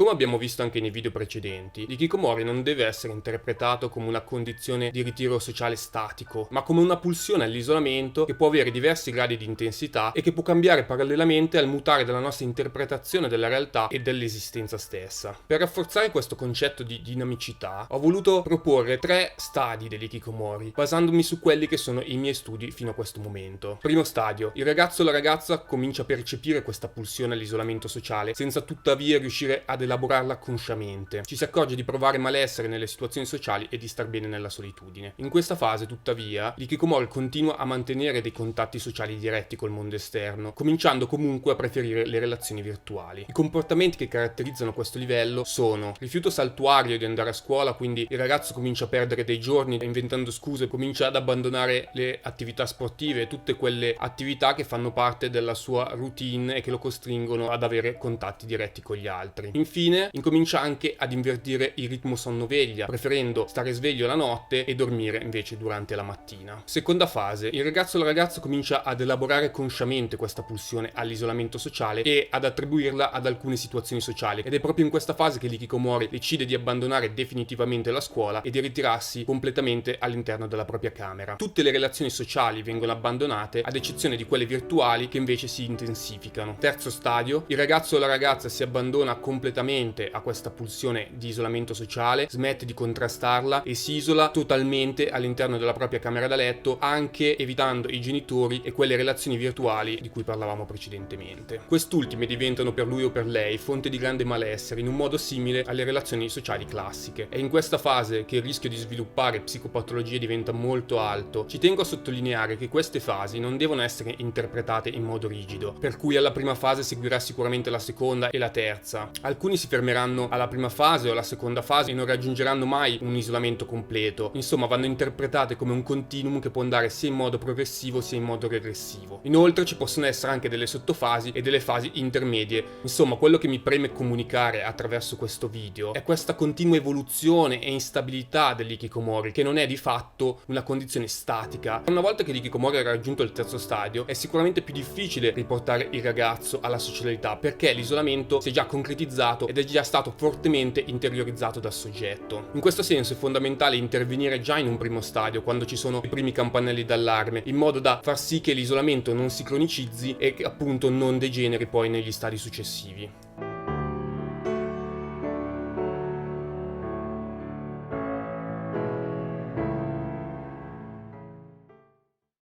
Come abbiamo visto anche nei video precedenti, l'ikikomori non deve essere interpretato come una condizione di ritiro sociale statico, ma come una pulsione all'isolamento che può avere diversi gradi di intensità e che può cambiare parallelamente al mutare della nostra interpretazione della realtà e dell'esistenza stessa. Per rafforzare questo concetto di dinamicità, ho voluto proporre 3 stadi dell'ikikomori, basandomi su quelli che sono i miei studi fino a questo momento. Primo stadio: il ragazzo o la ragazza comincia a percepire questa pulsione all'isolamento sociale, senza tuttavia riuscire ad elaborarla consciamente. Ci si accorge di provare malessere nelle situazioni sociali e di star bene nella solitudine. In questa fase, tuttavia, l'ikikomori continua a mantenere dei contatti sociali diretti col mondo esterno, cominciando comunque a preferire le relazioni virtuali. I comportamenti che caratterizzano questo livello sono rifiuto saltuario di andare a scuola, quindi il ragazzo comincia a perdere dei giorni inventando scuse, comincia ad abbandonare le attività sportive, tutte quelle attività che fanno parte della sua routine e che lo costringono ad avere contatti diretti con gli altri. Infine, incomincia anche ad invertire il ritmo sonno-veglia, preferendo stare sveglio la notte e dormire invece durante la mattina. Seconda fase: il ragazzo o la ragazza comincia ad elaborare consciamente questa pulsione all'isolamento sociale e ad attribuirla ad alcune situazioni sociali, ed è proprio in questa fase che l'ikikomori decide di abbandonare definitivamente la scuola e di ritirarsi completamente all'interno della propria camera. Tutte le relazioni sociali vengono abbandonate, ad eccezione di quelle virtuali che invece si intensificano. Terzo stadio: il ragazzo o la ragazza si abbandona completamente a questa pulsione di isolamento sociale, smette di contrastarla e si isola totalmente all'interno della propria camera da letto, anche evitando i genitori e quelle relazioni virtuali di cui parlavamo precedentemente. Quest'ultime diventano per lui o per lei fonte di grande malessere, in un modo simile alle relazioni sociali classiche. È in questa fase che il rischio di sviluppare psicopatologie diventa molto alto. Ci tengo a sottolineare che queste fasi non devono essere interpretate in modo rigido, per cui alla prima fase seguirà sicuramente la seconda e la terza. Alcuni si fermeranno alla prima fase o alla seconda fase e non raggiungeranno mai un isolamento completo. Insomma, vanno interpretate come un continuum che può andare sia in modo progressivo sia in modo regressivo. Inoltre ci possono essere anche delle sottofasi e delle fasi intermedie. Insomma, quello che mi preme comunicare attraverso questo video è questa continua evoluzione e instabilità dell'ikikomori, che non è di fatto una condizione statica. Una volta che l'ikikomori ha raggiunto il terzo stadio, è sicuramente più difficile riportare il ragazzo alla socialità, perché l'isolamento si è già concretizzato ed è già stato fortemente interiorizzato dal soggetto. In questo senso è fondamentale intervenire già in un primo stadio, quando ci sono i primi campanelli d'allarme, in modo da far sì che l'isolamento non si cronicizzi e che appunto non degeneri poi negli stadi successivi.